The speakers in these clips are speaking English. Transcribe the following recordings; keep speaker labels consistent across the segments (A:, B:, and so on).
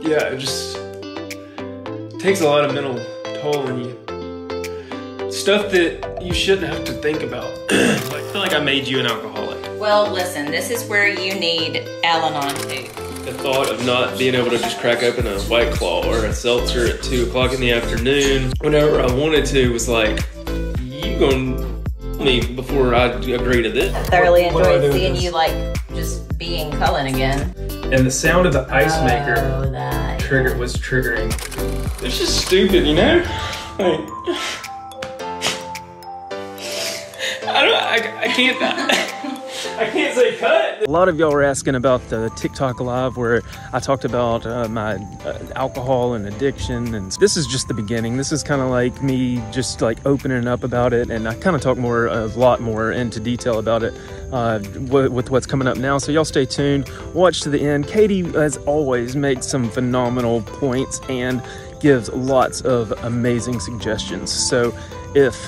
A: Yeah, it just takes a lot of mental toll on you. Stuff that you shouldn't have to think about. I feel like I made you an alcoholic.
B: Well, listen, this is where you need Al-Anon too.
A: The thought of not being able to just crack open a White Claw or a seltzer at 2 o'clock in the afternoon whenever I wanted to was like, you gonna me before I agree to this.
B: I thoroughly enjoyed seeing you like just being Cullen again.
A: And the sound of the ice maker was triggering. It's just stupid, you know? Like, I can't say cut. A lot of y'all were asking about the TikTok live where I talked about my alcohol and addiction, and this is just the beginning. This is kind of like me just like opening up about it, and I kind of talk a lot more into detail about it with what's coming up now. So y'all stay tuned, watch to the end. Katie, as always, makes some phenomenal points and gives lots of amazing suggestions. So if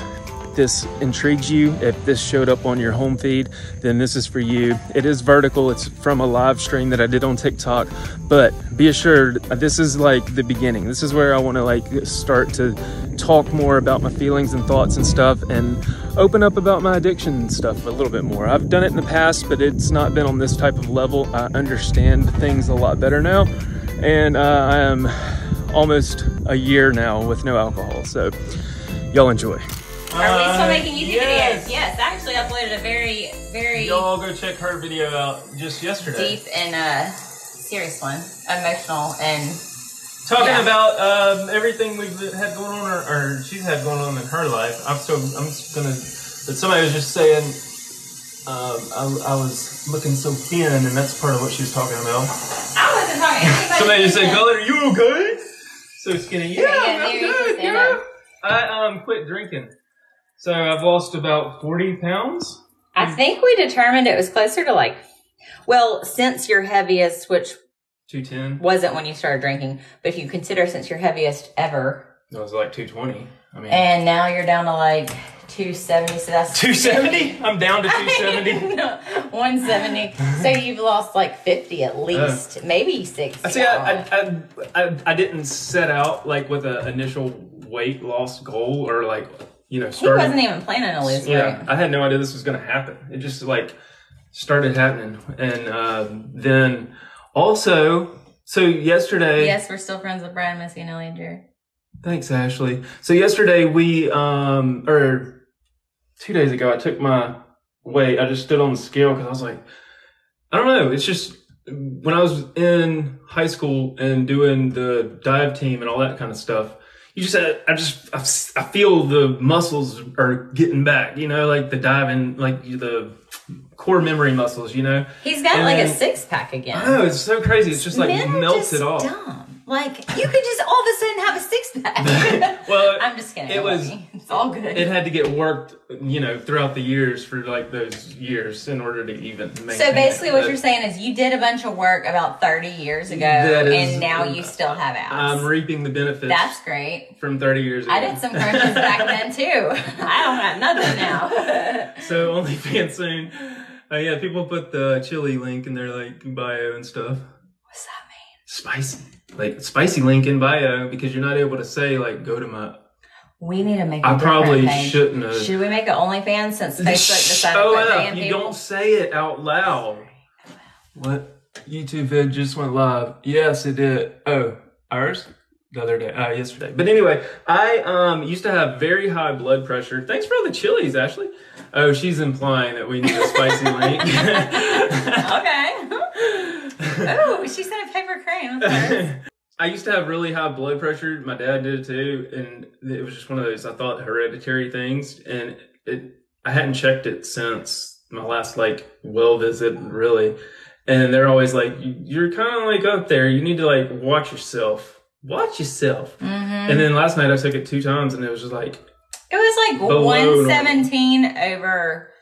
A: this intrigues you, if this showed up on your home feed, then this is for you. It is vertical. It's from a live stream that I did on TikTok, but be assured this is like the beginning. This is where I want to like start to talk more about my feelings and thoughts and stuff, and open up about my addiction and stuff a little bit more. I've done it in the past, but it's not been on this type of level. I understand things a lot better now, and I am almost a year now with no alcohol, so y'all enjoy.
B: Are we still making YouTube videos? Yes, I actually uploaded a very
A: Y'all go check her video out just yesterday.
B: deep and serious one, emotional and
A: talking about everything we've had going on, or she's had going on in her life. I'm just gonna. But somebody was just saying I was looking so thin, and that's part of what she was talking about.
B: I wasn't talking.
A: Somebody just said, "Color, are you okay?" So skinny. Yeah, I'm good. Yeah. I quit drinking. So I've lost about 40 pounds.
B: I think we determined it was closer to like, well, since your heaviest, which
A: 210
B: wasn't when you started drinking, but if you consider since your heaviest ever,
A: it was like 220. I mean,
B: and now you're down to like 270. So that's
A: 270. I'm down to 270.
B: No, 170. So you've lost like 50 at least, maybe 60.
A: See, I didn't set out like with an initial weight loss goal, or like, you know,
B: he wasn't even planning to lose weight.
A: Yeah, I had no idea this was going to happen. It just like started happening. And then also, so yesterday...
B: Yes, we're still friends with Brad, Missy, and Ellie and Jared.
A: Thanks, Ashley. So yesterday we, or 2 days ago, I took my weight. I just stood on the scale because I was like, I don't know. It's just when I was in high school and doing the dive team and all that kind of stuff, you just, I feel the muscles are getting back, you know, like the diving, like the core memory muscles, you know.
B: He's got like a 6-pack again.
A: Oh, it's so crazy. It's just like melted off.
B: Dumb. Like, you could just all of a sudden have a 6-pack.
A: Well,
B: I'm just kidding. It's all good.
A: It had to get worked, you know, throughout the years for like those years in order to even maintain.
B: So basically what you're saying is you did a bunch of work about 30 years ago, and now you still have abs.
A: I'm reaping the benefits.
B: That's great.
A: From 30 years ago.
B: I did some crunches back then too. I don't have nothing now.
A: So OnlyFans soon. Yeah, people put the chili link in their like bio and stuff.
B: What's that mean?
A: Spicy. Like spicy link in bio, because you're not able to say like go to my...
B: We need to make a
A: I probably
B: page.
A: shouldn't have.
B: Should we make an OnlyFans since Facebook decided to quit paying people?
A: You don't say it out loud. What? YouTube vid just went live. Yes, it did. Oh, ours? The other day. Yesterday. But anyway, I used to have very high blood pressure. Thanks for all the chilies, Ashley. Oh, she's implying that we need a spicy link.
B: Okay. Oh, she said a pepper cream.
A: I used to have really high blood pressure. My dad did it too. And it was just one of those, I thought, hereditary things. And I hadn't checked it since my last like well visit, really. And they're always like, you're kind of like up there. You need to like watch yourself. Watch yourself. Mm-hmm. And then last night I took it 2 times and it was just like...
B: It was like 117 over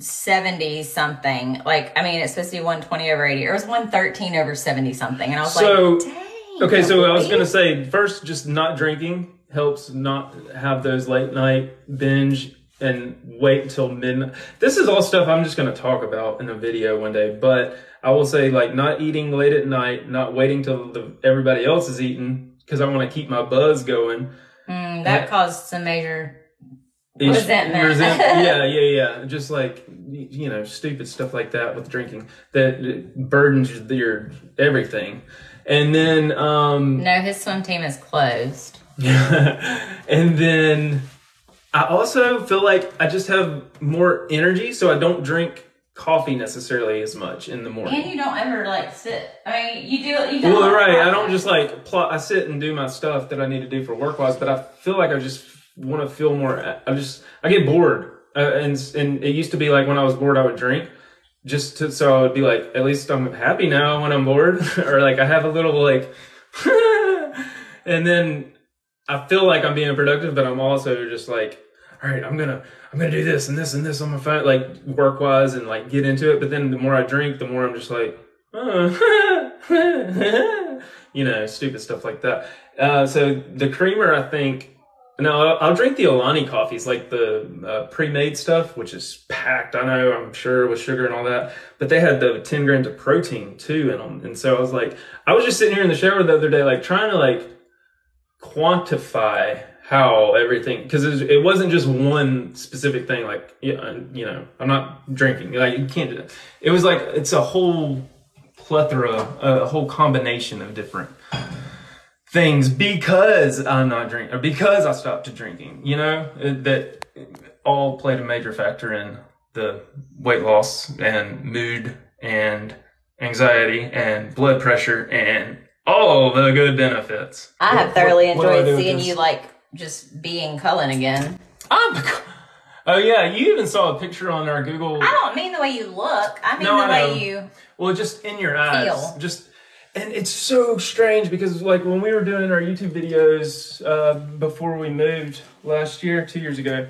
B: 70 something. Like, I mean, it's supposed to be 120 over 80. It was 113 over 70 something. And I was like, dang.
A: Okay, so I was going to say, first, just not drinking helps not have those late night binge and wait until midnight. This is all stuff I'm just going to talk about in a video one day. But I will say, like, not eating late at night, not waiting till everybody else is eating, because I want to keep my buzz going.
B: That caused some major resentment.
A: Yeah. Just like, you know, stupid stuff like that with drinking that burdens your everything. And then
B: no, his swim team is closed.
A: And then I also feel like I just have more energy, so I don't drink coffee necessarily as much in the morning.
B: And you don't ever like sit. I mean, you do.
A: Well, right. I don't just like plot. I sit and do my stuff that I need to do for work wise, but I feel like I just want to feel more. I get bored, and it used to be like when I was bored, I would drink, so I would be like, at least I'm happy now when I'm bored, or like I have a little like, and then I feel like I'm being productive, but I'm also just like, all right, I'm gonna do this and this and this on my phone, like work wise, and like get into it. But then the more I drink, the more I'm just like, you know, stupid stuff like that. So the creamer, I think. No, I'll drink the Alani coffees, like the pre-made stuff, which is packed, I know, I'm sure, with sugar and all that. But they had the 10 grams of protein, too, in them. And so I was just sitting here in the shower the other day, like, trying to, like, quantify how everything, because it wasn't just one specific thing, like, you know, I'm not drinking. Like, you can't do that. It was like, it's a whole plethora, a whole combination of different things because I'm not drinking, or because I stopped drinking, you know, that all played a major factor in the weight loss and mood and anxiety and blood pressure and all the good benefits.
B: I have thoroughly enjoyed seeing you like just being Cullen again.
A: Oh yeah, you even saw a picture on our Google.
B: I don't mean the way you look. I mean the way you.
A: Well, just in your eyes,
B: feel.
A: And it's so strange because, like, when we were doing our YouTube videos before we moved last year, 2 years ago,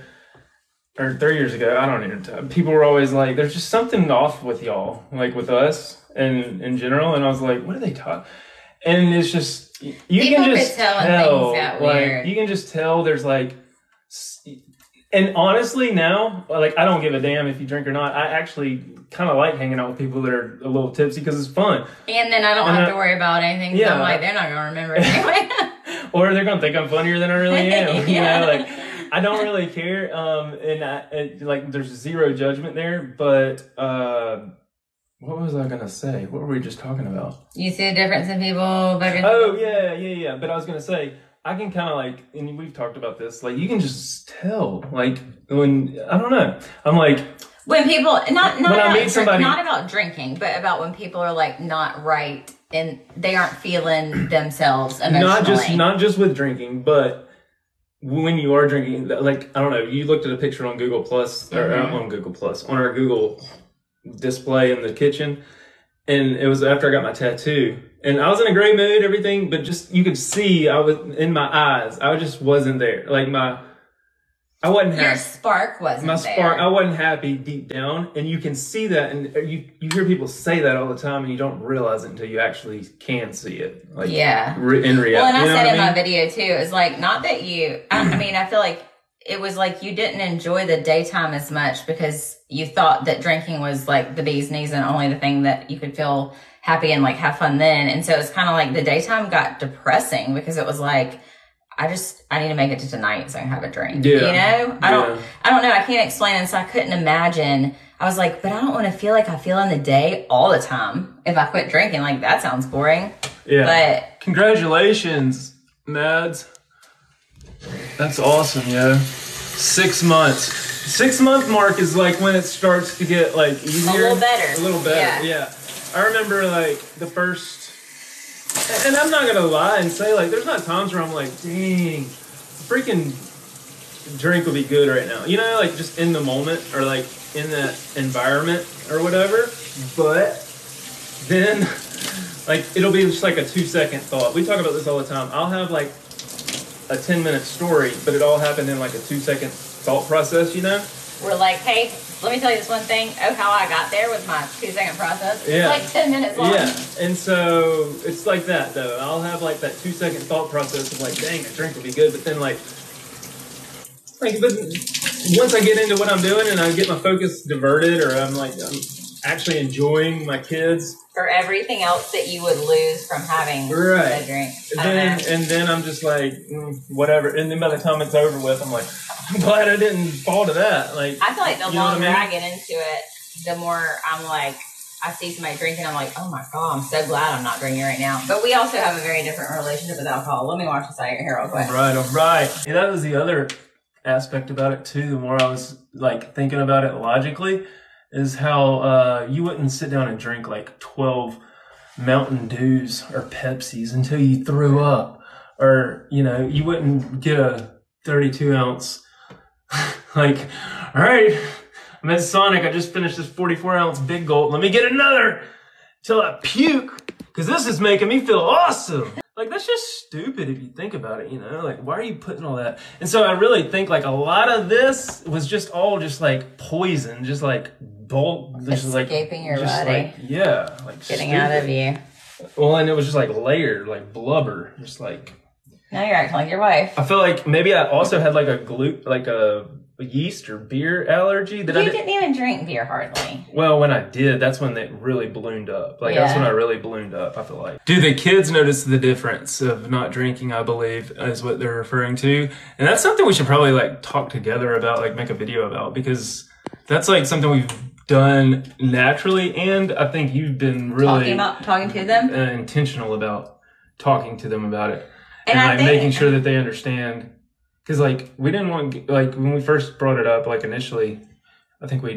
A: or 3 years ago, I don't even know. People were always like, there's just something off with y'all, like with us and in general. And I was like, what are they talking? And it's just, you can just tell, like, you can just tell there's like, and honestly now, like, I don't give a damn if you drink or not. I actually kind of like hanging out with people that are a little tipsy because it's fun.
B: And then I don't have to worry about anything. Yeah. I'm like, they're not going to remember it anyway.
A: Or they're going to think I'm funnier than I really am.
B: Yeah.
A: You know, like, I don't really care. Like, there's zero judgment there. But what was I going to say? What were we just talking about?
B: You see a difference in people?
A: Oh, yeah. But I was going to say, I can kind of like, and we've talked about this, like, you can just tell, like, when, I don't know, I'm like,
B: when people, not about drinking, but about when people are like not right and they aren't feeling themselves emotionally.
A: Not just with drinking, but when you are drinking, like, I don't know, you looked at a picture on Google Plus, or on Google Plus, on our Google display in the kitchen, and it was after I got my tattoo. And I was in a great mood, everything, but just, you could see I was in my eyes. I just wasn't there. Like I wasn't happy.
B: Your spark wasn't there.
A: My spark, I wasn't happy deep down. And you can see that. And you hear people say that all the time and you don't realize it until you actually can see it. Like,
B: yeah.
A: In reality.
B: Well, and I said in my video too, it was like, not that you, I mean, I feel like it was like you didn't enjoy the daytime as much because you thought that drinking was like the bee's knees and only the thing that you could feel happy and like have fun then. And so it's kind of like the daytime got depressing because it was like, I need to make it to tonight so I can have a drink. Yeah. You know? I don't know. I can't explain it. So I couldn't imagine. I was like, but I don't want to feel like I feel in the day all the time. If I quit drinking, like that sounds boring.
A: Yeah.
B: But
A: congratulations, Mads. That's awesome, yo. 6 months. 6 month mark is like when it starts to get like easier.
B: A little better.
A: Yeah. I remember like the first, and I'm not gonna lie and say like there's not times where I'm like, dang, freaking drink would be good right now. You know, like just in the moment or like in that environment or whatever. But then like it'll be just like a 2-second thought. We talk about this all the time. I'll have like a 10-minute story, but it all happened in like a 2-second thought process, you know?
B: We're like, hey, let me tell you this one thing. Oh, how I got there with my 2-second process.
A: Yeah.
B: It's like 10 minutes long. Yeah.
A: And so it's like that though. I'll have like that 2-second thought process of like, dang, a drink would be good. But then like but once I get into what I'm doing and I get my focus diverted or I'm actually enjoying my kids.
B: For everything else that you would lose from having
A: right.
B: a drink.
A: And then I'm just like, whatever. And then by the time it's over with, I'm like, I'm glad I didn't fall to that. Like,
B: I feel like the longer I get into it, the more I'm like, I see somebody drinking, I'm like, oh my God, I'm so glad I'm not drinking right now. But we also have a very different relationship with alcohol. Let me watch this out here real quick.
A: All right. And that was the other aspect about it too. The more I was like thinking about it logically, is how you wouldn't sit down and drink like 12 Mountain Dews or Pepsis until you threw up. Or, you know, you wouldn't get a 32 ounce, like, all right, I'm at Sonic, I just finished this 44 ounce Big Gulp, let me get another till I puke, because this is making me feel awesome. Like, that's just stupid if you think about it, you know? Like, why are you putting all that? And so I really think, like, a lot of this was just all just, like, poison, just, like,
B: escaping your body.
A: Like, yeah. Like,
B: getting
A: stupid.
B: out of you.
A: Well, and it was just, like, layered, like, blubber. Just, like...
B: Now you're acting like your wife.
A: I feel like maybe I also had, like, a yeast or beer allergy that
B: you didn't even drink beer hardly.
A: Well, when I did, that's when it really ballooned up. Like, that's when I really ballooned up, I feel like. Do the kids notice the difference of not drinking, I believe, is what they're referring to? And that's something we should probably, like, talk together about, like, make a video about, because that's, like, something we've done naturally, and I think you've been really...
B: Talking to them?
A: Intentional about talking to them about it.
B: And
A: like, making sure that they understand... Because, like, we didn't want, like, when we first brought it up, like, initially, I think we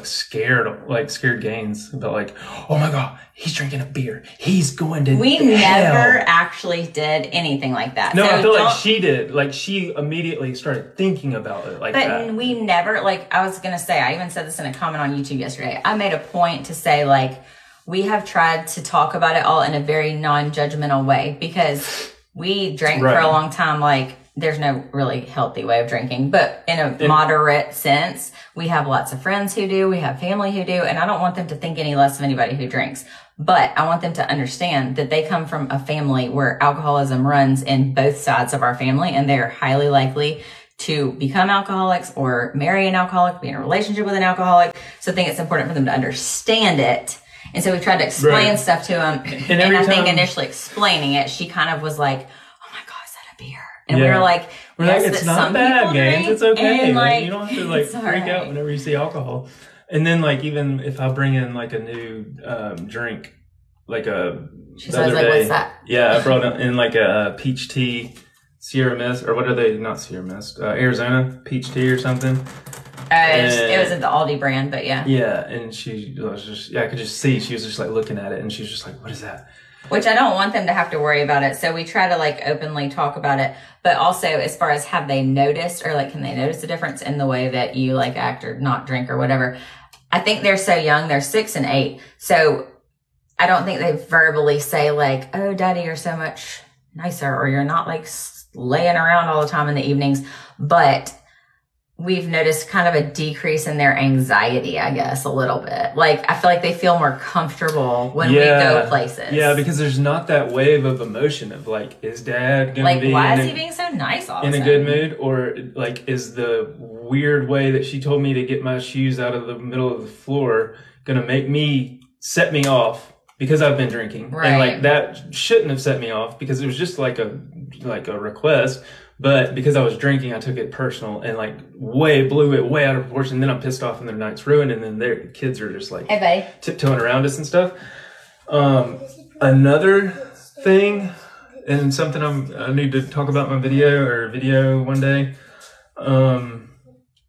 A: scared Gaines about, like, oh my God, he's drinking a beer. He's going to
B: We never actually did anything like that.
A: No, so I feel like she did. Like, she immediately started thinking about it like that.
B: But we never, like, I was going to say, I even said this in a comment on YouTube yesterday. I made a point to say, like, we have tried to talk about it all in a very non-judgmental way, because we drank for a long time, like, there's no really healthy way of drinking, but in a moderate sense, we have lots of friends who do, we have family who do, and I don't want them to think any less of anybody who drinks, but I want them to understand that they come from a family where alcoholism runs in both sides of our family, and they're highly likely to become alcoholics or marry an alcoholic, be in a relationship with an alcoholic. So I think it's important for them to understand it. And so we tried to explain stuff to them. And I think initially explaining it, she kind of was like, oh my God, is that a beer? And we were like,
A: it's not bad, Gaines. It's okay.
B: And,
A: like, you don't have to like freak out whenever you see alcohol. And then, like, even if I bring in like a new drink, like
B: she's always like, what's that?
A: Yeah, I brought in like a peach tea, Sierra Mist, or what are they? Not Sierra Mist, Arizona peach tea or something.
B: It was at the Aldi brand, but yeah.
A: Yeah, and she was just, I could just see, she was just like looking at it, and she was just like, what is that?
B: Which I don't want them to have to worry about it. So we try to like openly talk about it. But also as far as have they noticed, or like, can they notice the difference in the way that you like act or not drink or whatever? I think they're so young. They're 6 and 8. So I don't think they verbally say like, oh, Daddy, you're so much nicer, or you're not like laying around all the time in the evenings. But we've noticed kind of a decrease in their anxiety, I guess, a little bit. Like, I feel like they feel more comfortable when we go places.
A: Yeah, because there's not that wave of emotion of like, is Dad going to be
B: why is he being so nice all
A: in a good mood? Or like, is the weird way that she told me to get my shoes out of the middle of the floor going to set me off because I've been drinking?
B: Right.
A: And like, that shouldn't have set me off because it was just like a request. But because I was drinking, I took it personal and like blew it way out of proportion. Then I'm pissed off and their night's ruined. And then their kids are just like tiptoeing around us and stuff. Another thing, and something I need to talk about in my video one day,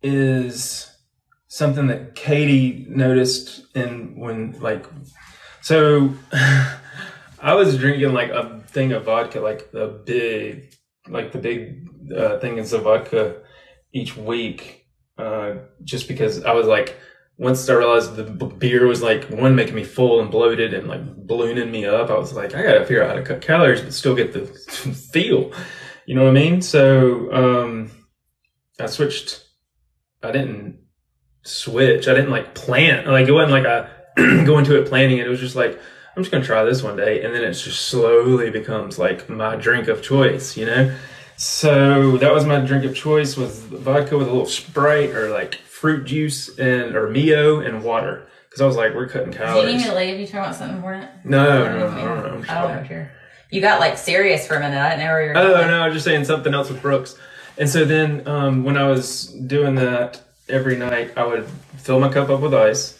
A: is something that Katie noticed so I was drinking like a thing of vodka, like the big thing of vodka each week, just because I was like, once I realized the beer was like making me full and bloated and like ballooning me up, I was like, I gotta figure out how to cut calories but still get the feel, you know what I mean? So I switched. I didn't switch. I didn't like plan. Like, it wasn't like I go into it planning it. It was just like, I'm just going to try this one day. And then it just slowly becomes like my drink of choice, you know? So that was my drink of choice, was vodka with a little Sprite or like fruit juice or Mio and water. because I was like, we're cutting
B: Do
A: calories.
B: you need me to leave? You talking about something important?
A: No, I don't know.
B: Care. You got like serious for a minute. I didn't know where you were
A: going. No, I was just saying something else with Brooks. And so then when I was doing that every night, I would fill my cup up with ice.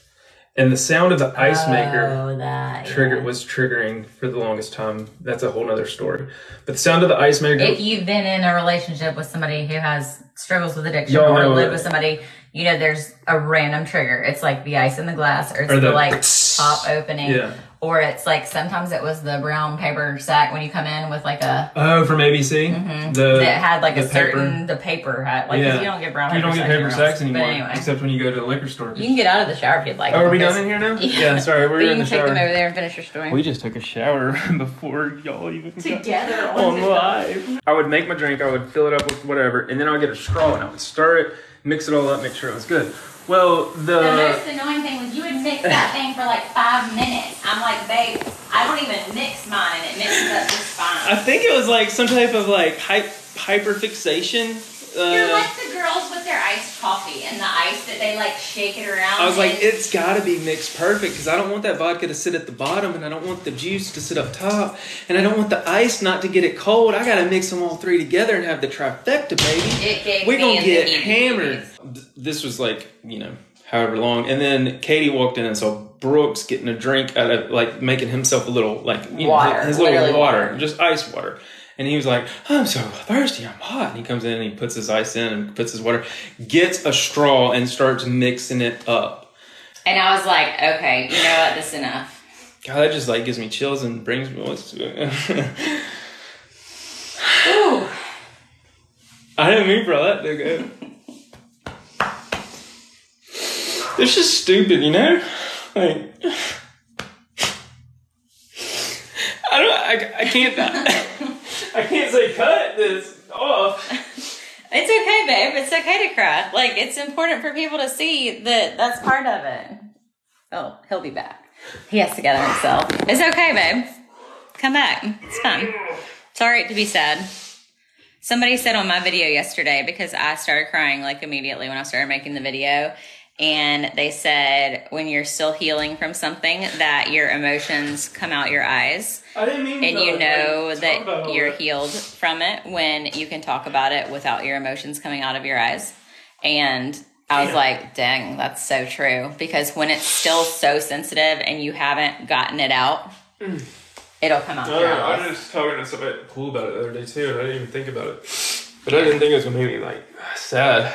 A: And the sound of the ice maker was triggering for the longest time. That's a whole nother story. But the sound of the ice maker.
B: If you've been in a relationship with somebody who has struggles with addiction or live with somebody, you know, there's a random trigger. It's like the ice in the glass, or it's the like top opening. Yeah. Or it's like sometimes it was the brown paper sack when you come in with like a
A: from ABC
B: that had like a certain paper hat. Like you don't get brown.
A: You don't get paper sacks anymore,
B: anyway.
A: Except when you go to the liquor store.
B: You can get out of the shower if you'd like.
A: Oh, are we done in here now? Yeah, sorry, we're in the shower.
B: You can take them over there and finish your story.
A: We just took a shower before y'all even
B: together
A: on live. I would make my drink. I would fill it up with whatever, and then I would get a straw and I would stir it, mix it all up, make sure it was good. Well, the
B: most annoying thing was you would mix that thing for like 5 minutes. I'm like, babe, I don't even mix mine and it mixes up just fine.
A: I think it was like some type of like hyperfixation.
B: You're like the girls with their iced coffee and the ice that they like shake it around.
A: I was like, it's got to be mixed perfect because I don't want that vodka to sit at the bottom and I don't want the juice to sit up top and I don't want the ice not to get it cold. I got to mix them all three together and have the trifecta, baby. We're going to get hammered. This was like, you know, however long. And then Katie walked in and saw Brooks getting a drink out of, like, making himself a little, like, you know, his little water, just ice water. And he was like, I'm so thirsty, I'm hot. And he comes in and he puts his ice in and puts his water, gets a straw and starts mixing it up.
B: And I was like, okay, you know what, this is enough.
A: God, that just like gives me chills and brings me
B: Ooh.
A: I didn't mean for that to go. It's just stupid, you know? Like, I can't. I can't say cut this off.
B: It's okay, babe. It's okay to cry. Like, it's important for people to see that that's part of it. Oh, he'll be back. He has to gather himself. It's okay, babe. Come back. It's fine. It's all right to be sad. Somebody said on my video yesterday, because I started crying like immediately when I started making the video, and they said when you're still healing from something that your emotions come out your eyes.
A: I didn't mean
B: and you know that you're healed from it when you can talk about it without your emotions coming out of your eyes. And I was like, dang, that's so true. Because when it's still so sensitive and you haven't gotten it out, it'll come out your eyes.
A: I was just talking to somebody cool about it the other day too, and I didn't even think about it. But I didn't think it was going to make me like sad.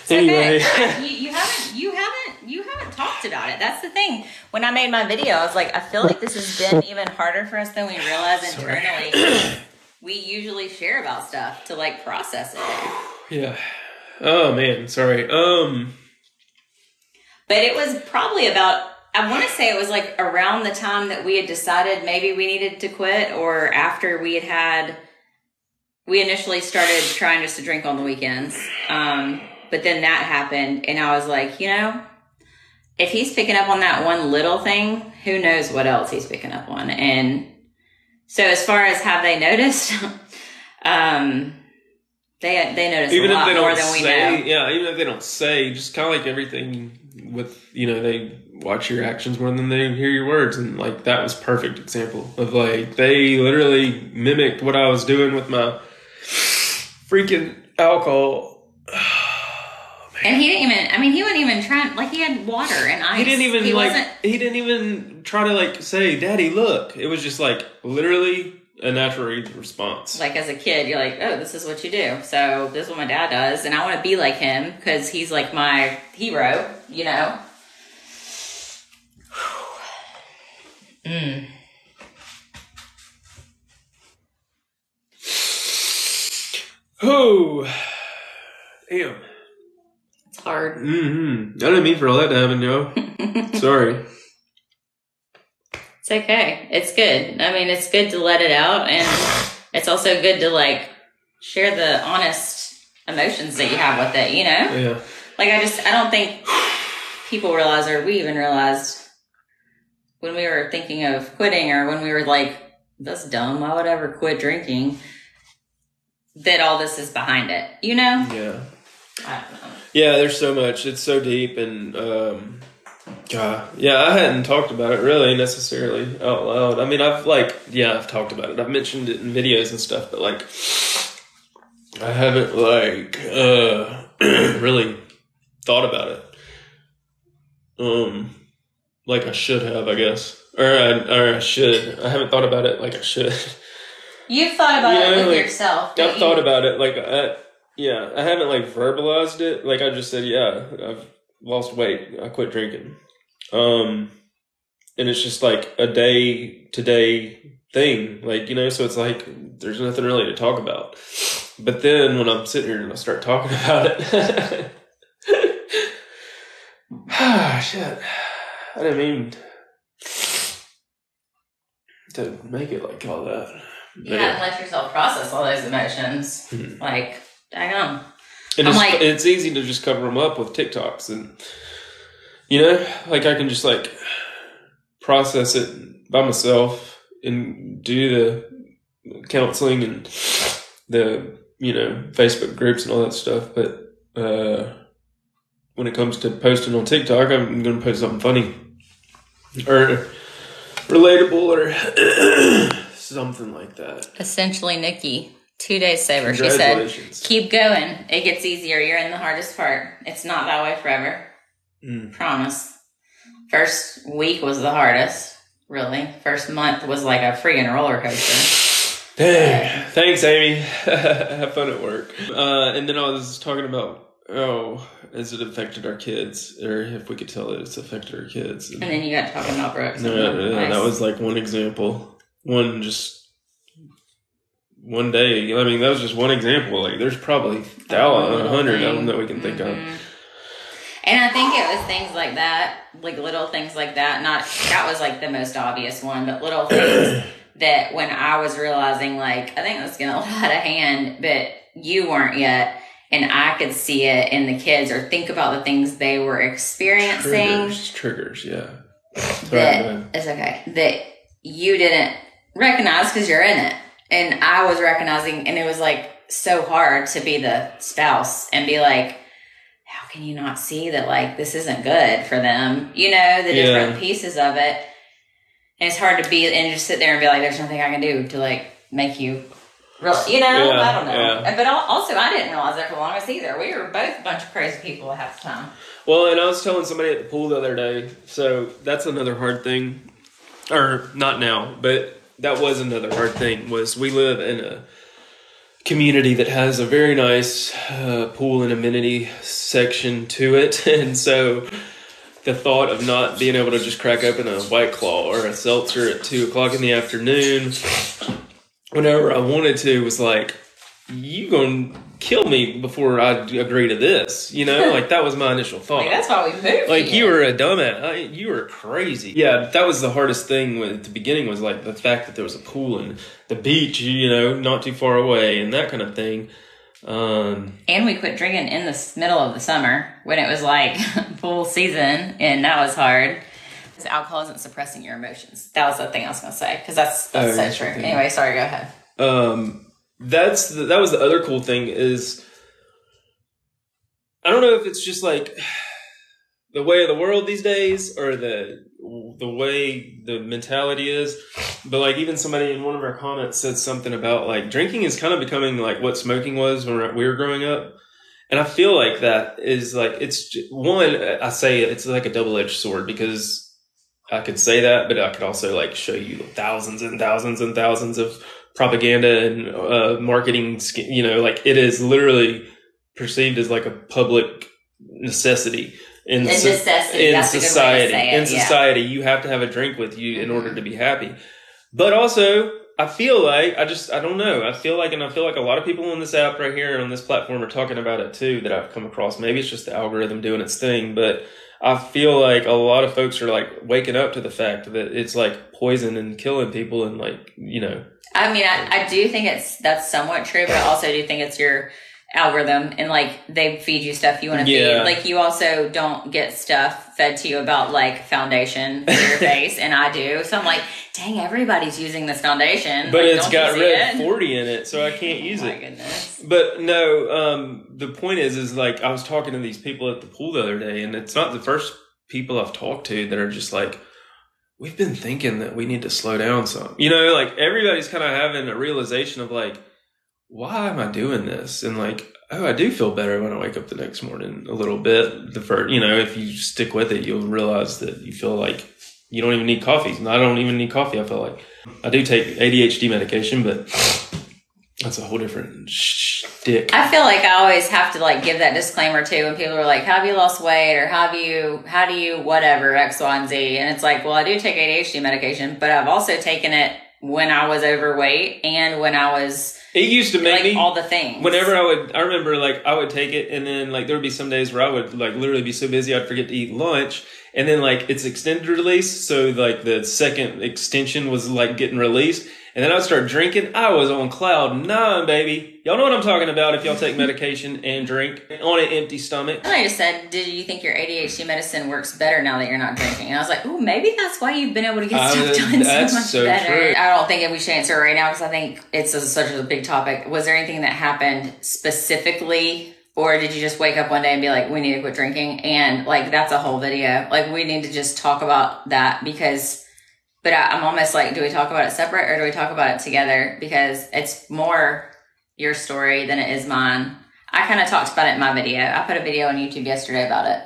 B: Anyway, you haven't talked about it. That's the thing. When I made my video, I was like, I feel like this has been even harder for us than we realize internally. We usually share about stuff to like process it.
A: Yeah. Oh man, sorry.
B: But it was probably about, I want to say it was like around the time that we had decided maybe we needed to quit, or after we initially started trying just to drink on the weekends. But then that happened, and I was like, you know, if he's picking up on that one little thing, who knows what else he's picking up on. And so as far as have they noticed, they notice even a lot more than we know.
A: Yeah, even if they don't say, just kind of like everything with, you know, they watch your actions more than they hear your words. And like, that was a perfect example of like, they literally mimicked what I was doing with my freaking alcohol.
B: And he didn't even, I mean, he wasn't even trying, like he had water and ice.
A: He didn't even try to like say, Daddy, look. It was just like literally a natural response.
B: Like as a kid, you're like, oh, this is what you do. So this is what my dad does. And I want to be like him because he's like my hero, you know?
A: Oh, damn.
B: It's hard.
A: I didn't mean for all that to happen, yo. Sorry.
B: It's okay. It's good. I mean, it's good to let it out, and it's also good to like share the honest emotions that you have with it, you know?
A: Yeah.
B: Like I don't think people realize, or we even realized when we were thinking of quitting, or when we were like, that's dumb, why would I ever quit drinking? That all this is behind it, you know?
A: Yeah.
B: I don't know.
A: Yeah, there's so much. It's so deep, and Yeah, I hadn't talked about it really necessarily out loud. I mean, I've talked about it. I've mentioned it in videos and stuff, but like, I haven't like really thought about it. Like I should have, I guess, or I should. I haven't thought about it like I should.
B: You've thought about it with yourself.
A: I've thought about it like I haven't like verbalized it. Like I just said, yeah, I've lost weight. I quit drinking. And it's just like a day to day thing, like, you know, so it's like there's nothing really to talk about. But then when I'm sitting here and I start talking about it, shit, I didn't mean to make it like all that.
B: You haven't let yourself process all those emotions. Like, daggone.
A: And it's easy to just cover them up with TikToks, and you know, like I can just like process it by myself and do the counseling and the, you know, Facebook groups and all that stuff. But when it comes to posting on TikTok, I'm going to post something funny or relatable or something like that.
B: Essentially, Nikki, 2 days sober. She said, keep going. It gets easier. You're in the hardest part. It's not that way forever. Promise. First week was the hardest, really. First month was like a freaking roller coaster.
A: Dang. Thanks, Amy. Have fun at work. And then I was talking about, has it affected our kids? Or if we could tell that it's affected our kids. And
B: then you got talking about Brooks.
A: Nice. That was like one example. One day. I mean, that was just one example. Like, there's probably 100 of them that we can think of.
B: And I think it was things like that, like little things like that. That was like the most obvious one, but little things that when I was realizing, like, I think it was getting a lot of hand, but you weren't yet. And I could see it in the kids or think about the things they were experiencing.
A: Triggers, yeah.
B: It's okay. That you didn't recognize because you're in it. And I was recognizing, and it was like so hard to be the spouse and be like, how can you not see that, like, this isn't good for them? You know, the different pieces of it. And it's hard to be and just sit there and be like, there's nothing I can do to, like, make you real, you know? I don't know. Yeah. But also, I didn't realize that for the longest either. We were both a bunch of crazy people at half the time.
A: Well, and I was telling somebody at the pool the other day, so that's another hard thing. Or, not now, but that was another hard thing, was we live in a community that has a very nice pool and amenity section to it. And so the thought of not being able to just crack open a White Claw or a seltzer at 2 o'clock in the afternoon whenever I wanted to was like, you gonna kill me before I agree to this, you know? Like, that was my initial thought.
B: Like, that's why we moved.
A: Like, you were a dumbass. You were crazy. Yeah, that was the hardest thing at the beginning, was like the fact that there was a pool and the beach, you know, not too far away and that kind of thing.
B: And we quit drinking in the middle of the summer when it was like pool season, and that was hard. Alcohol isn't suppressing your emotions. That was the thing I was going to say, because that's so true. Anyway, sorry, go ahead.
A: That was the other cool thing is, I don't know if it's just like the way of the world these days or the way the mentality is, but like even somebody in one of our comments said something about like drinking is kind of becoming like what smoking was when we were growing up. And I feel like that is like, it's one, I say it's like a double-edged sword, because I could say that, but I could also like show you thousands and thousands and thousands of propaganda and marketing, you know, like it is literally perceived as like a public necessity in society. In society, you have to have a drink with you in order to be happy. But also, I feel like I don't know. I feel like a lot of people on this app right here on this platform are talking about it too, that I've come across. Maybe it's just the algorithm doing its thing, but I feel like a lot of folks are like waking up to the fact that it's like poison and killing people, and like, you know.
B: I mean, I do think that's somewhat true, but I also do think it's your algorithm, and like they feed you stuff you want to feed. Like, you also don't get stuff fed to you about like foundation for your face, and I do. So I'm like, dang, everybody's using this foundation.
A: But
B: like,
A: it's got red 40 in it, so I can't use it.
B: My goodness.
A: But no, the point is like I was talking to these people at the pool the other day, and it's not the first people I've talked to that are just like, we've been thinking that we need to slow down some. You know, like everybody's kind of having a realization of like, why am I doing this? And like, oh, I do feel better when I wake up the next morning a little bit. The first, you know, if you stick with it, you'll realize that you feel like you don't even need coffee. I don't even need coffee. I feel like I do take ADHD medication, but that's a whole different shtick.
B: I feel like I always have to like give that disclaimer too when people are like, have you lost weight or how do you whatever X, Y, and Z? And it's like, well, I do take ADHD medication, but I've also taken it when I was overweight and when I was
A: it used to make
B: like
A: me
B: all the things.
A: Whenever I remember like I would take it and then like there would be some days where I would like literally be so busy I'd forget to eat lunch. And then like it's extended release. So like the second extension was like getting released. And then I would start drinking. I was on cloud nine, baby. Y'all know what I'm talking about if y'all take medication and drink on an empty stomach.
B: And I just said, did you think your ADHD medicine works better now that you're not drinking? And I was like, oh, maybe that's why you've been able to get stuff done so much better. True. I don't think we should answer right now because I think it's such a big topic. Was there anything that happened specifically, or did you just wake up one day and be like, we need to quit drinking? And like, that's a whole video. Like, we need to just talk about that because... But I'm almost like, do we talk about it separate or do we talk about it together? Because it's more your story than it is mine. I kind of talked about it in my video. I put a video on YouTube yesterday about it.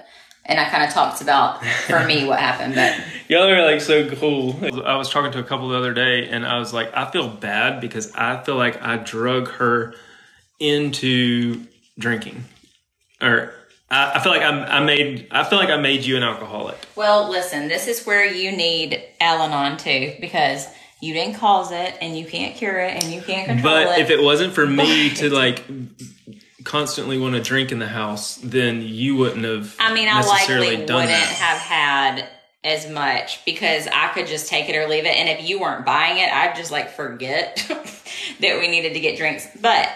B: And I kind of talked about, for me, what happened. But
A: y'all are like so cool. I was talking to a couple the other day and I was like, I feel bad because I feel like I drug her into drinking. Or... I feel like I made you an alcoholic.
B: Well, listen, this is where you need Al-Anon too, because you didn't cause it and you can't cure it and you can't control it.
A: But if it wasn't for me to like constantly want to drink in the house, then you wouldn't have. I mean, I likely wouldn't
B: have had as much because I could just take it or leave it. And if you weren't buying it, I'd just like forget that we needed to get drinks. But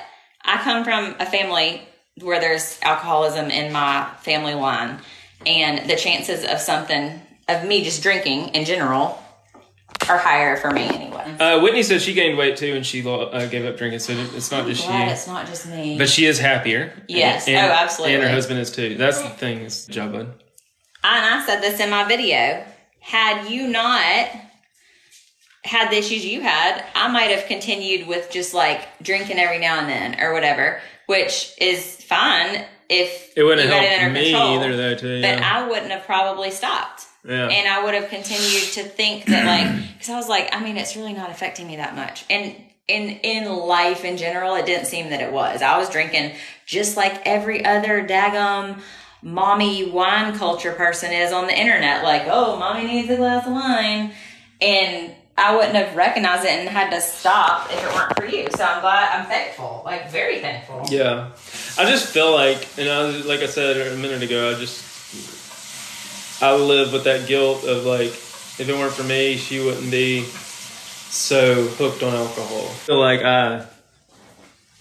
B: I come from a family where there's alcoholism in my family line, and the chances of me just drinking in general are higher for me anyway.
A: Whitney said she gained weight too and she gave up drinking, so it's not just you.
B: It's not just me.
A: But she is happier.
B: Yes, absolutely.
A: And her husband is too. That's the thing, is job bud.
B: And I said this in my video. Had you not had the issues you had, I might have continued with just like drinking every now and then or whatever, which is fine if
A: it wouldn't help me either though too. Yeah.
B: But I wouldn't have probably stopped.
A: Yeah.
B: And I would have continued to think that like, because I was like, I mean, it's really not affecting me that much. And in life in general, it didn't seem that it was. I was drinking just like every other daggum mommy wine culture person is on the internet. Like, oh, mommy needs a glass of wine. And I wouldn't have recognized it and had to stop if it weren't for you. So I'm thankful, like very thankful.
A: Yeah. I just feel like, and like I said a minute ago, I live with that guilt of like, if it weren't for me, she wouldn't be so hooked on alcohol. I feel like I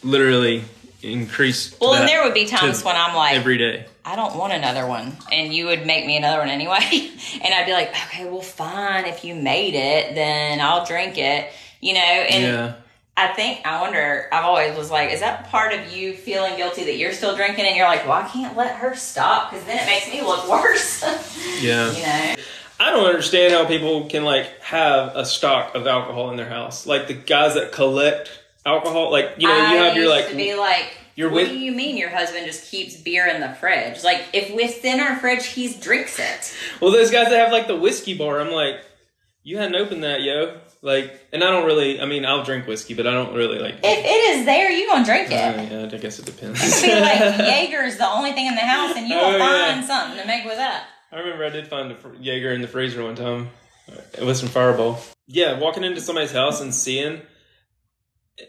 A: literally increased.
B: Well, and there would be times when I'm like,
A: every day,
B: I don't want another one. And you would make me another one anyway. And I'd be like, okay, well, fine. If you made it, then I'll drink it, you know? And yeah. I wonder, I've always was like, is that part of you feeling guilty that you're still drinking? And you're like, well, I can't let her stop because then it makes me look worse.
A: Yeah.
B: You know?
A: I don't understand how people can like have a stock of alcohol in their house. Like the guys that collect alcohol, like, you know, you have your like,
B: to be like, what do you mean your husband just keeps beer in the fridge? Like, if within our fridge, he drinks it.
A: Well, those guys that have like the whiskey bar, I'm like, you hadn't opened that, yo. Like, and I don't really, I mean, I'll drink whiskey, but I don't really like.
B: If it is there, you gonna drink it.
A: Yeah, I guess it depends.
B: It could be like Jaeger is the only thing in the house, and you will find something to make with that.
A: I remember I did find a Jaeger in the freezer one time. It was some Fireball. Yeah, walking into somebody's house and seeing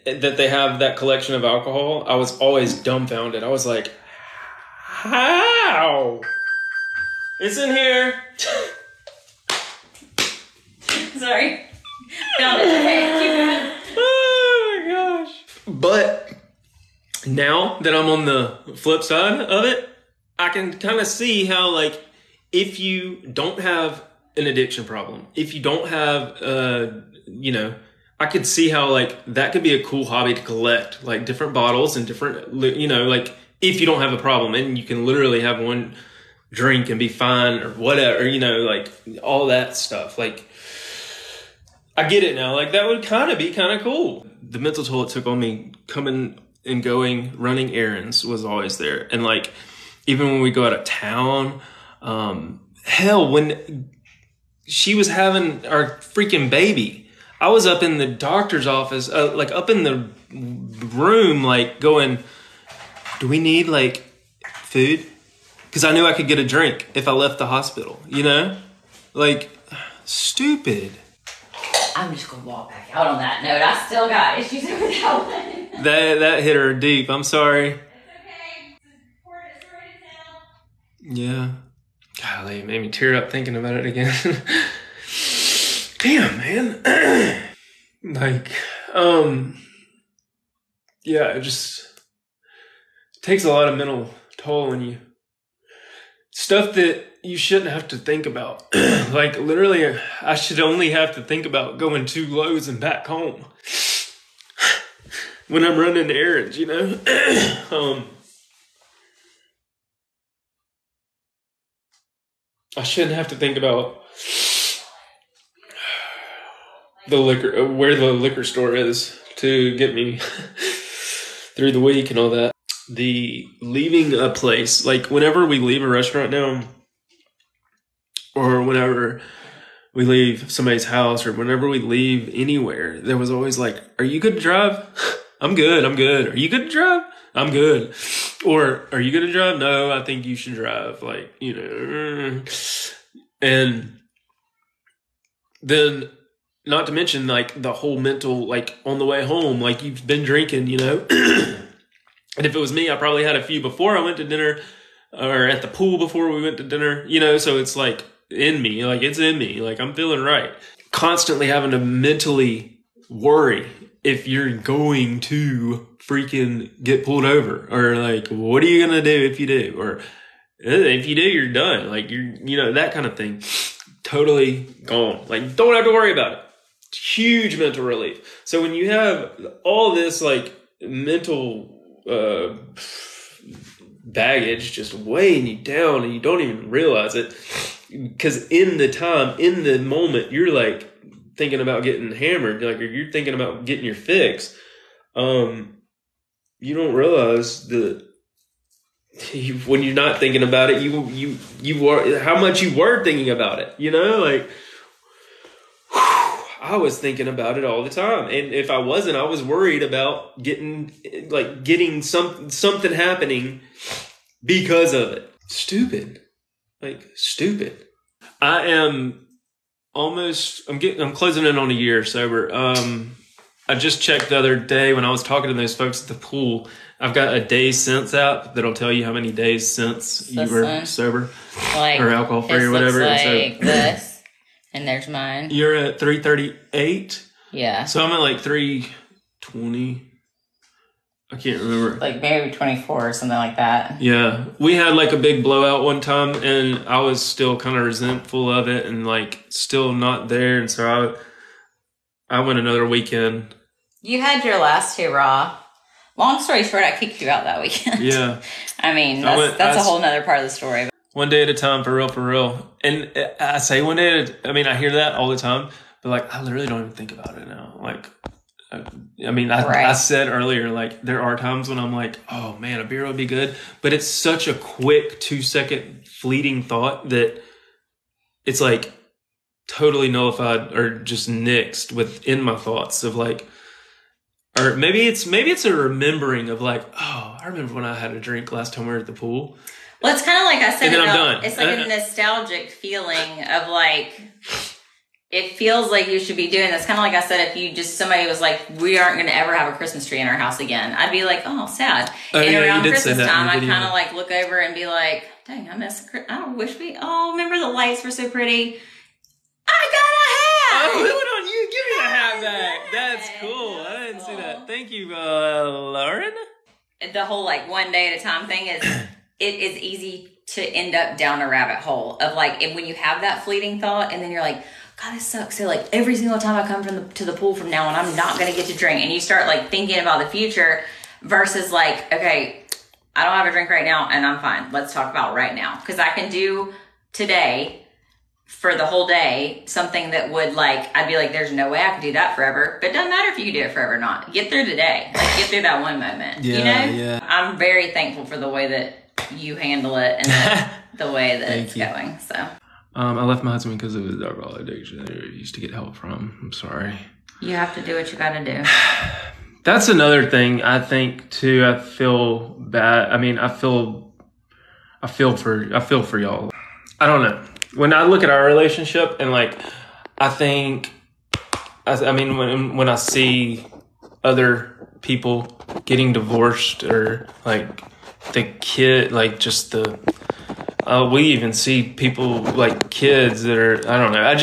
A: that they have that collection of alcohol, I was always dumbfounded. I was like, how? It's in here.
B: Sorry. Found it. Okay, keep going.
A: Oh my gosh. But now that I'm on the flip side of it, I can kind of see how, like, if you don't have an addiction problem, if you don't have, you know, I could see how, like, that could be a cool hobby to collect, like, different bottles and different, you know, like, if you don't have a problem, and you can literally have one drink and be fine or whatever, you know, like all that stuff. Like, I get it now. Like, that would kind of be kind of cool. The mental toll it took on me coming and going, running errands was always there. And like, even when we go out of town, hell, when she was having our freaking baby, I was up in the doctor's office, like up in the room, like going, do we need like food? Because I knew I could get a drink if I left the hospital, you know? Like, stupid.
B: I'm just going to walk back out on that note. I still got issues with that one.
A: That hit her deep. I'm sorry.
B: It's okay. It's a story to tell.
A: Yeah. Golly, it made me tear up thinking about it again. Damn, man. Like, yeah, it just takes a lot of mental toll when you... Stuff that you shouldn't have to think about. Like, literally, I should only have to think about going to Lowe's and back home when I'm running errands, you know? I shouldn't have to think about the liquor, where the liquor store is to get me through the week and all that. The leaving a place, like whenever we leave a restaurant now, or whenever we leave somebody's house, or whenever we leave anywhere, there was always like, are you good to drive? I'm good. Are you good to drive? I'm good. Or, are you good to drive? No, I think you should drive. Like, you know. And then, not to mention, like, the whole mental, like, on the way home, like, you've been drinking, you know. And if it was me, I probably had a few before I went to dinner, or at the pool before we went to dinner, you know. So it's like in me, like it's in me, like I'm feeling right. Constantly having to mentally worry if you're going to freaking get pulled over, or like, what are you going to do if you do? Or if you do, you're done. Like you know, that kind of thing. Totally gone. Like, don't have to worry about it. It's huge mental relief. So when you have all this like mental baggage just weighing you down and you don't even realize it, because in the moment you're like thinking about getting hammered, like, or you're thinking about getting your fix, you don't realize that when you're not thinking about it, you were, how much you were thinking about it, you know. Like, I was thinking about it all the time. And if I wasn't, I was worried about getting something happening because of it. Stupid. Like, stupid. I'm closing in on a year sober. I just checked the other day when I was talking to those folks at the pool. I've got a day since app that'll tell you how many days since you were sober, like, or alcohol free or whatever.
B: Like so, this. And there's mine.
A: You're at 338?
B: Yeah.
A: So I'm at like 320. I can't remember.
B: Like maybe 24 or something like that.
A: Yeah. We had like a big blowout one time and I was still kind of resentful of it and like still not there. And so I went another weekend. You
B: had your last two raw. Long story short, I kicked you out that weekend.
A: Yeah.
B: I mean, that's a whole nother part of the story.
A: One day at a time, for real. And I say one day, I mean, I hear that all the time, but like, I literally don't even think about it now. Like, I said earlier, like, there are times when I'm like, oh man, a beer would be good. But it's such a quick 2-second fleeting thought that it's like totally nullified or just nixed within my thoughts of like, or maybe it's a remembering of like, oh, I remember when I had a drink last time we were at the pool.
B: Well, it's kind of like I said,
A: I'm done.
B: It's like a nostalgic feeling of like, it feels like you should be doing this. Kind of like I said, if somebody was like, we aren't going to ever have a Christmas tree in our house again, I'd be like, oh, sad. And around Christmas time, I'd kind of like look over and be like, dang, remember the lights were so pretty. I got a hat.
A: Oh, hold on, you give me a hat back. That's cool. I didn't see that. Thank you, Lauren.
B: The whole like one day at a time thing is, it is easy to end up down a rabbit hole of like, when you have that fleeting thought and then you're like, God, this sucks. So like every single time I come to the pool from now on, I'm not going to get to drink. And you start like thinking about the future versus like, okay, I don't have a drink right now and I'm fine. Let's talk about right now. Because I can do today for the whole day something that would like, I'd be like, there's no way I could do that forever. But it doesn't matter if you can do it forever or not. Get through today. Like, get through that one moment.
C: Yeah,
B: you know?
C: yeah.
B: I'm very thankful for the way that you handle it and the way that it's going. So
A: I left my husband because of his alcohol addiction that he used to get help from. I'm sorry.
B: You have to do what you got to do.
A: That's another thing I think too. I feel bad. I mean, I feel for y'all. I don't know. When I look at our relationship and like, I think, I mean, when I see other people getting divorced or like the kid, like just the, we even see people like kids that are, I don't know.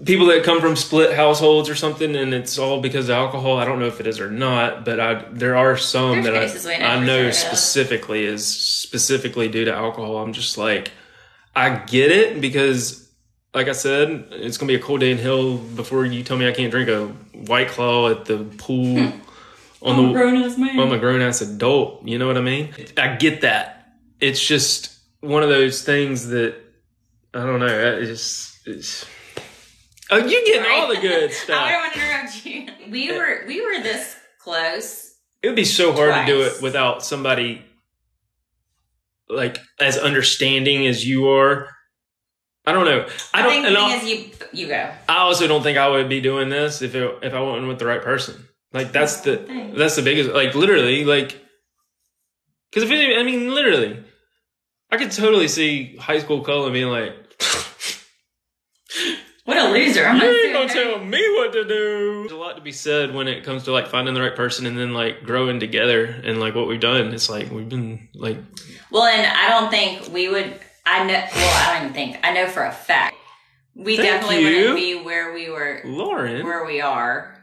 A: People that come from split households or something, and it's all because of alcohol. I don't know if it is or not, but there are some that I know specifically is specifically due to alcohol. I'm just like, I get it because, like I said, it's gonna be a cold day in hell before you tell me I can't drink a White Claw at the pool. I'm a grown-ass man. I'm a grown-ass adult. You know what I mean? I get that. It's just one of those things that I don't know. It's oh, you getting all the good stuff.
B: I don't want to interrupt you. We were this close.
A: It would be so hard to do it without somebody like as understanding as you are. I don't know.
B: I think the thing is you go.
A: I also don't think I would be doing this if I wasn't with the right person. Like that's the biggest, like literally, like, because literally, I could totally see high school Cullen being like,
B: what a loser.
A: You ain't gonna tell me what to do. There's a lot to be said when it comes to like finding the right person and then like growing together and like what we've done. It's like we've been like.
B: Well, and I don't think we would, I don't even think, I know for a fact, we definitely wouldn't be where we were,
A: Lauren,
B: where we are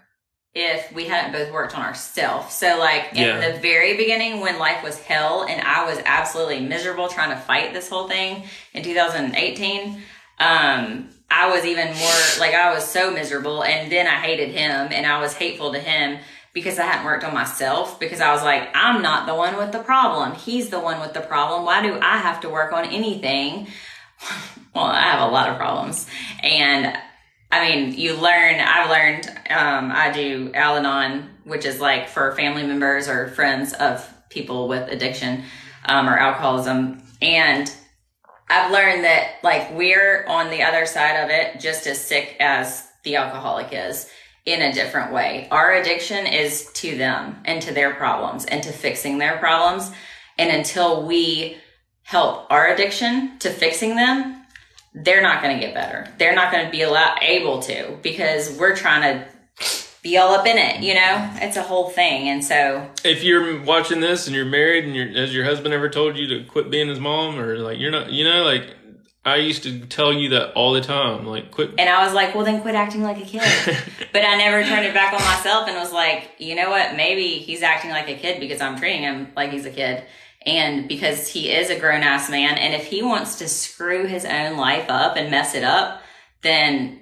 B: if we hadn't both worked on ourselves. So like in the very beginning when life was hell and I was absolutely miserable trying to fight this whole thing in 2018, I was even more like, I was so miserable, and then I hated him and I was hateful to him because I hadn't worked on myself, because I was like, I'm not the one with the problem. He's the one with the problem. Why do I have to work on anything? Well, I have a lot of problems. And I mean, I've learned, I do Al-Anon, which is like for family members or friends of people with addiction, or alcoholism. And I've learned that like we're on the other side of it just as sick as the alcoholic is, in a different way. Our addiction is to them and to their problems and to fixing their problems. And until we help our addiction to fixing them, they're not going to get better. They're not going to be able to, because we're trying to be all up in it, you know? It's a whole thing. And so
A: if you're watching this and you're married and has your husband ever told you to quit being his mom, or like you're not, you know, like I used to tell you that all the time, like quit.
B: And I was like, well, then quit acting like a kid. But I never turned it back on myself and was like, you know what? Maybe he's acting like a kid because I'm treating him like he's a kid. And because he is a grown ass man. And if he wants to screw his own life up and mess it up, then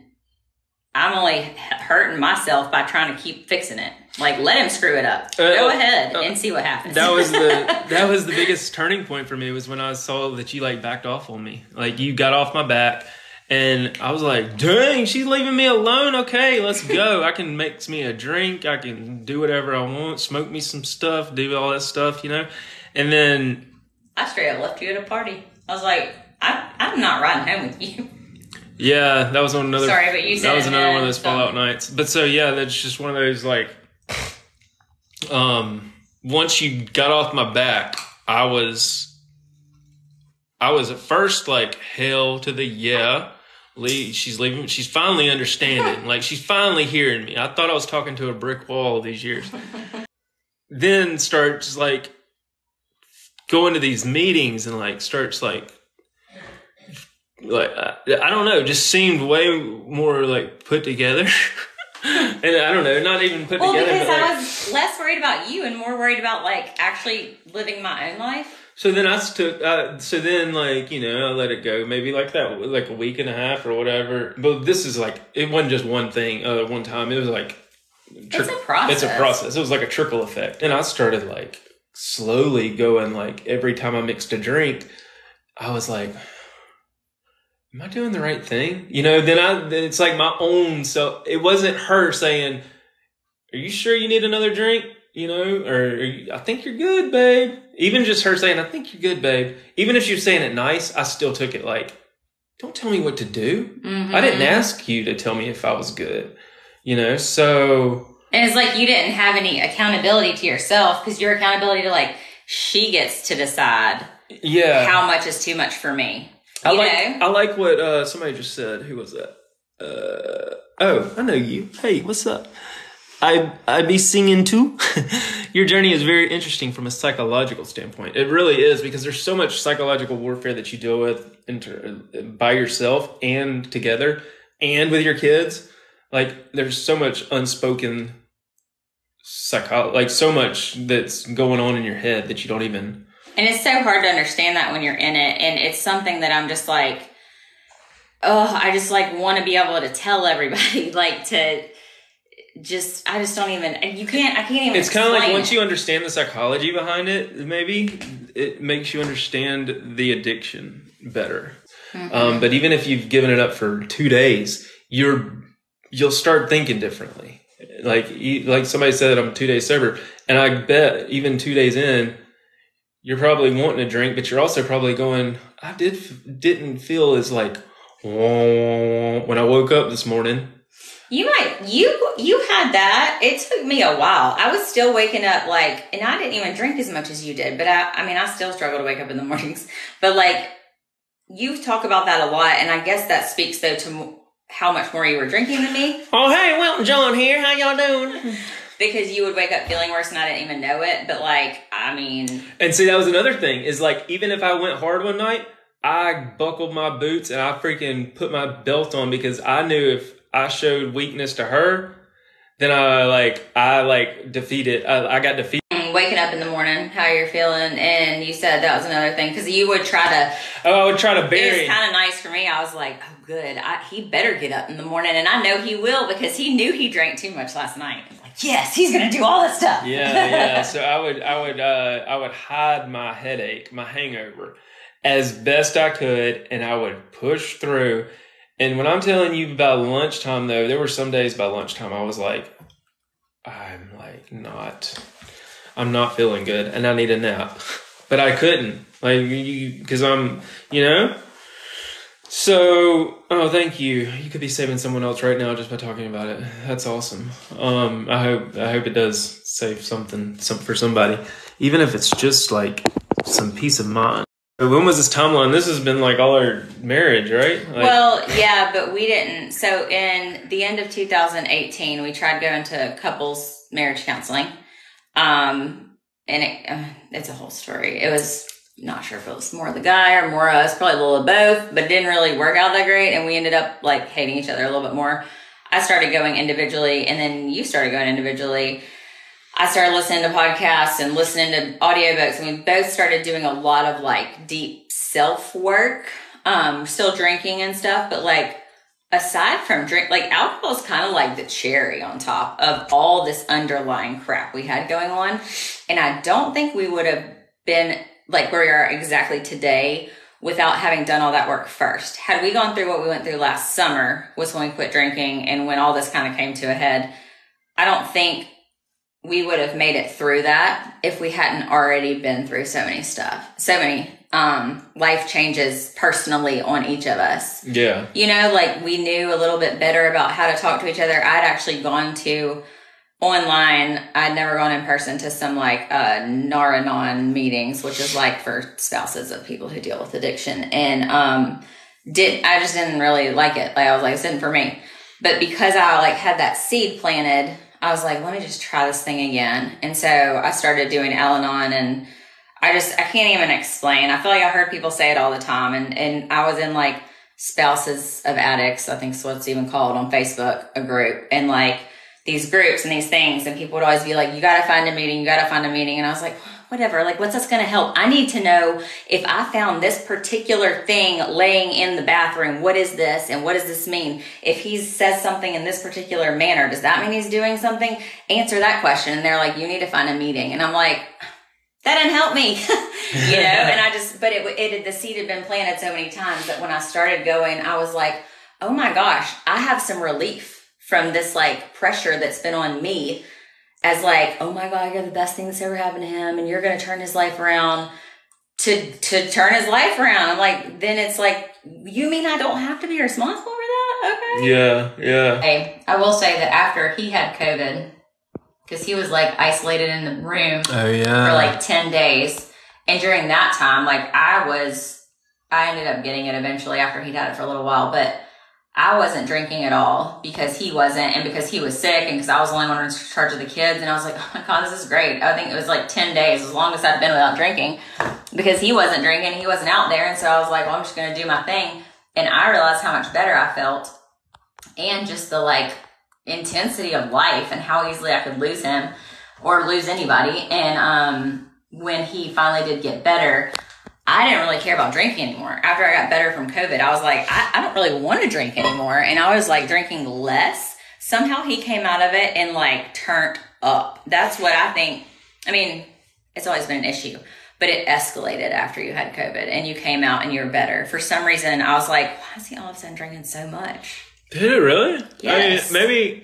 B: I'm only hurting myself by trying to keep fixing it. Like, let him screw it up. Go ahead and see what happens.
A: That was the biggest turning point for me, was when I saw that you like backed off on me. Like you got off my back and I was like, dang, she's leaving me alone. Okay, let's go. I can make me a drink. I can do whatever I want, smoke me some stuff, do all that stuff, you know? And then
B: I straight up left you at a party. I was like, I'm not riding home with you.
A: Yeah, that was on another.
B: Sorry, but you said
A: that was another one of those fallout nights. But so yeah, that's just one of those like. Once you got off my back, I was at first like hell to the yeah. She's leaving. She's finally understanding. Like she's finally hearing me. I thought I was talking to a brick wall these years. Then starts like going to these meetings and like starts like I don't know, just seemed way more like put together. And I don't know, not even put together.
B: Well, because I was less worried about you and more worried about like actually living my own life.
A: So then like, you know, I let it go. Maybe like that, like a week and a half or whatever. But this is like, it wasn't just one thing, one time. It was like,
B: it's a process.
A: It's a process. It was like a trickle effect. And I started like slowly going, like, every time I mixed a drink, I was like, am I doing the right thing? Then it's like my own. So it wasn't her saying, are you sure you need another drink? I think you're good, babe. Even just her saying, I think you're good, babe. Even if she was saying it nice, I still took it like, don't tell me what to do. I didn't ask you to tell me if I was good, so.
B: And it's like you didn't have any accountability to yourself, because your accountability to, like, she gets to decide how much is too much for me.
A: I like what somebody just said. Who was that? I know you. Hey, what's up? I be singing too. Your journey is very interesting from a psychological standpoint. It really is, because there's so much psychological warfare that you deal with by yourself and together and with your kids. Like, there's so much unspoken like so much that's going on in your head that you don't even.
B: And it's so hard to understand that when you're in it. And it's something that I'm just like, I just like want to be able to tell everybody, like, I just don't even, I can't even.
A: It's kind of like, once you understand the psychology behind it, maybe it makes you understand the addiction better. But even if you've given it up for 2 days, you'll start thinking differently. Like somebody said, I'm 2 days sober, and I bet even 2 days in, you're probably wanting a drink, but you're also probably going, I didn't feel as like when I woke up this morning.
B: You had that. It took me a while. I was still waking up and I didn't even drink as much as you did, but I still struggle to wake up in the mornings. But like, you talk about that a lot, and I guess that speaks though to how much more you were drinking than me.
A: Oh, hey, Wilton John here. How y'all doing?
B: Because you would wake up feeling worse and I didn't even know it. But
A: And see, that was another thing, is like, even if I went hard one night, I buckled my boots and I freaking put my belt on, because I knew if I showed weakness to her, then I got defeated.
B: Waking up in the morning, how you're feeling, and you said that was another thing, because you would try to.
A: Oh, I would try to bury.
B: It was kind of nice for me. I was like, oh, good. He better get up in the morning, and I know he will, because he knew he drank too much last night. I'm like, yes, he's gonna do all this stuff.
A: Yeah. So I would hide my headache, my hangover, as best I could, and I would push through. And when I'm telling you about lunchtime, though, there were some days by lunchtime I was like, I'm not feeling good, and I need a nap. But I couldn't, because I'm, So, thank you. You could be saving someone else right now just by talking about it. That's awesome. I hope it does save something for somebody, even if it's just like some peace of mind. When was this timeline? This has been like all our marriage, right?
B: Well, yeah, but we didn't. So in the end of 2018, we tried going to couples marriage counseling. And it's a whole story. It was not sure if it was more the guy or more us, probably a little of both, but it didn't really work out that great. And we ended up like hating each other a little bit more. I started going individually, and then you started going individually. I started listening to podcasts and listening to audiobooks, and we both started doing a lot of like deep self work, still drinking and stuff. But like, aside from drink, like alcohol is kind of like the cherry on top of all this underlying crap we had going on. And I don't think we would have been like where we are exactly today without having done all that work first. Had we gone through what we went through last summer, was when we quit drinking and when all this kind of came to a head, I don't think we would have made it through that if we hadn't already been through so many life changes personally on each of us.
A: Yeah.
B: Like we knew a little bit better about how to talk to each other. I'd actually gone to online. I'd never gone in person to some like Nar-Anon meetings, which is like for spouses of people who deal with addiction. And I just didn't really like it. Like I was like, this isn't for me. But because I like had that seed planted, I was like, let me just try this thing again. And so I started doing Al-Anon, and I can't even explain. I feel like I heard people say it all the time. And I was in like Spouses of Addicts, I think is what it's even called on Facebook, a group, and like these groups and these things. And people would always be like, you got to find a meeting. And I was like, whatever, like what's this going to help? I need to know if I found this particular thing laying in the bathroom, what is this? And what does this mean? If he says something in this particular manner, does that mean he's doing something? Answer that question. And they're like, you need to find a meeting. And I'm like, that didn't help me, you know? And the seed had been planted so many times that when I started going, I was like, oh my gosh, I have some relief from this like pressure that's been on me as like, oh my God, you're the best thing that's ever happened to him. And you're going to turn his life around to turn his life around. I'm like, then it's like, you mean I don't have to be responsible for that? Okay.
A: Yeah.
B: Hey, I will say that after he had COVID, because he was like isolated in the room for like 10 days. And during that time, like I ended up getting it eventually after he'd had it for a little while, but I wasn't drinking at all because he wasn't, and because he was sick, and because I was the only one in charge of the kids. And I was like, oh my God, this is great. I think it was like 10 days, as long as I'd been without drinking, because he wasn't drinking, he wasn't out there. And so I was like, well, I'm just going to do my thing. And I realized how much better I felt, and just the like intensity of life and how easily I could lose him or lose anybody. And when he finally did get better, I didn't really care about drinking anymore. After I got better from COVID, I was like, I don't really want to drink anymore. And I was like drinking less. Somehow he came out of it and like turned up. That's what I think. I mean, it's always been an issue, but it escalated after you had COVID and you came out and you're better. For some reason, I was like, why is he all of a sudden drinking so much?
A: Did it really?
B: Yes.
A: I mean,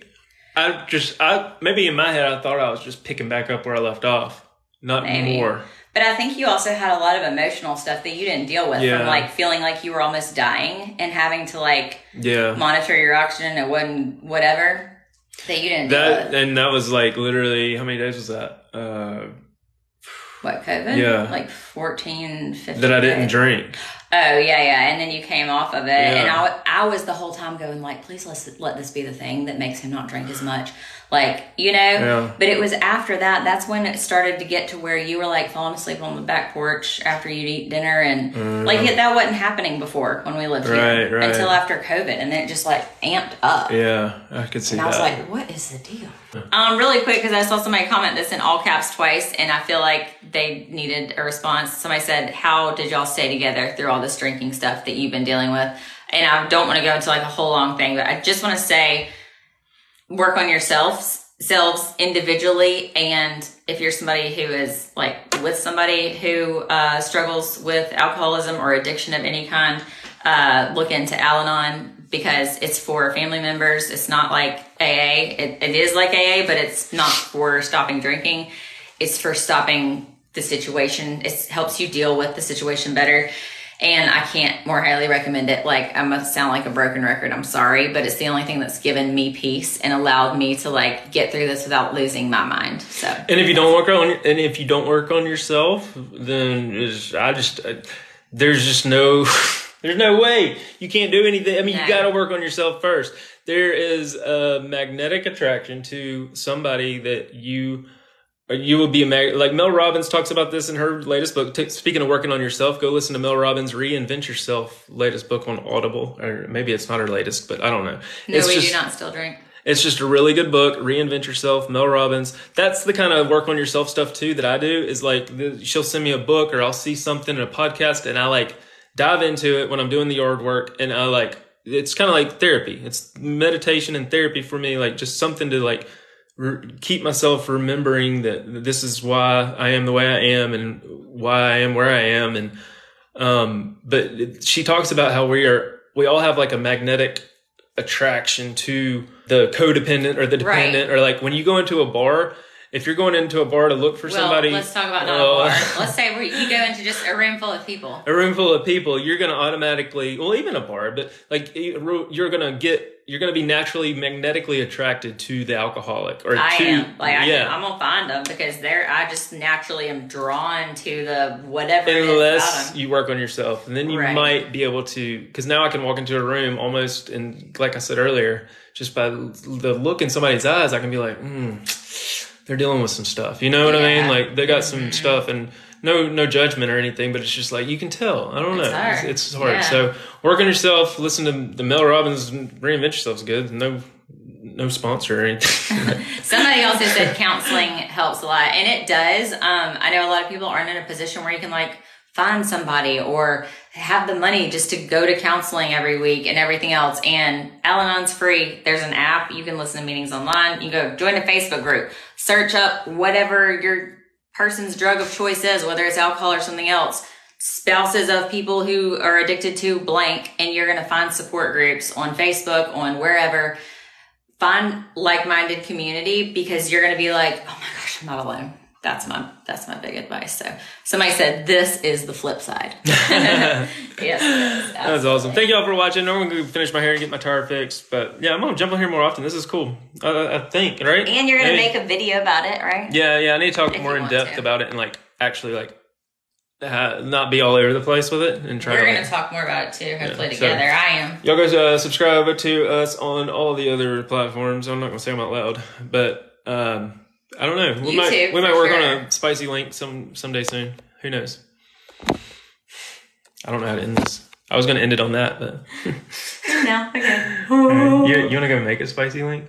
A: maybe in my head, I thought I was just picking back up where I left off. Not more.
B: But I think you also had a lot of emotional stuff that you didn't deal with, from like feeling like you were almost dying and having to like monitor your oxygen and whatever that you didn't deal with.
A: And that was like literally, how many days was that?
B: What, COVID?
A: Yeah.
B: Like 14, 15
A: that I didn't
B: days.
A: drink.
B: Oh, yeah. And then you came off of it. Yeah. And I was the whole time going like, please let this be the thing that makes him not drink as much. Like, you know, but it was after that, that's when it started to get to where you were like falling asleep on the back porch after you'd eat dinner. And like that wasn't happening before when we lived here until after COVID. And then it just like amped up.
A: Yeah, I could see that.
B: And I was like, what is the deal? Really quick, because I saw somebody comment this in all caps twice, and I feel like they needed a response. Somebody said, how did y'all stay together through all this drinking stuff that you've been dealing with? And I don't want to go into like a whole long thing, but I just want to say, work on yourselves individually. And if you're somebody who is like with somebody who struggles with alcoholism or addiction of any kind, look into Al-Anon, because it's for family members. It's not like AA. It is like AA, but it's not for stopping drinking. It's for stopping the situation. It helps you deal with the situation better. And I can't more highly recommend it. Like, I must sound like a broken record. I'm sorry, but it's the only thing that's given me peace and allowed me to like get through this without losing my mind. So,
A: and if you don't work on yourself, then there's just no, there's no way you can't do anything. I mean, you got to work on yourself first. There is a magnetic attraction to somebody that you will be like Mel Robbins talks about this in her latest book. Speaking of working on yourself, go listen to Mel Robbins' Reinvent Yourself latest book on Audible. Or maybe it's not her latest, but I don't know.
B: No, we do not still drink.
A: It's just a really good book, Reinvent Yourself, Mel Robbins. That's the kind of work on yourself stuff too that I do, is like she'll send me a book or I'll see something in a podcast and I like dive into it when I'm doing the yard work, and I like, it's kind of like therapy. It's meditation and therapy for me, like just something to like keep myself remembering that this is why I am the way I am and why I am where I am. And, but she talks about how we all have like a magnetic attraction to the codependent or the dependent, or like when you go into a bar, if you're going into a bar to look for somebody.
B: Let's talk about not a bar. Let's say you go into just a room full of people.
A: A room full of people, you're going to automatically, well, even a bar, but like you're going to be naturally magnetically attracted to the alcoholic. Or
B: I am. I'm going to find them because I just naturally am drawn to the whatever it is
A: unless you work on yourself. And then you might be able to, because now I can walk into a room almost, and like I said earlier, just by the look in somebody's eyes, I can be like, they're dealing with some stuff. You know what I mean? Like they got some stuff, and no judgment or anything, but it's just like, you can tell. I don't know. It's hard. Yeah. So work on yourself. Listen to the Mel Robbins Reinvent Yourself's good. No sponsor or anything.
B: Somebody also said counseling helps a lot, and it does. I know a lot of people aren't in a position where you can like find somebody or have the money just to go to counseling every week and everything else. And Al-Anon's free. There's an app. You can listen to meetings online. You go join a Facebook group, search up whatever your person's drug of choice is, whether it's alcohol or something else, spouses of people who are addicted to blank, and you're going to find support groups on Facebook, on wherever. Find like-minded community, because you're going to be like, oh my gosh, I'm not alone. That's my big advice. So somebody said, this is the flip side. Yes.
A: That's awesome. Thank y'all for watching. I'm going to finish my hair and get my tire fixed. But yeah, I'm going to jump on here more often. This is cool. I think, right?
B: And you're going to make a video about it, right?
A: Yeah. I need to talk more in depth about it and like actually like not be all over the place with it and try.
B: We're going to talk more about it too, hopefully together. So, I am.
A: Y'all guys subscribe to us on all the other platforms. I'm not going to say them out loud, but I don't know. We might work on a spicy link someday soon. Who knows? I don't know how to end this. I was going to end it on that, but
B: no, okay.
A: You want to go make a spicy link?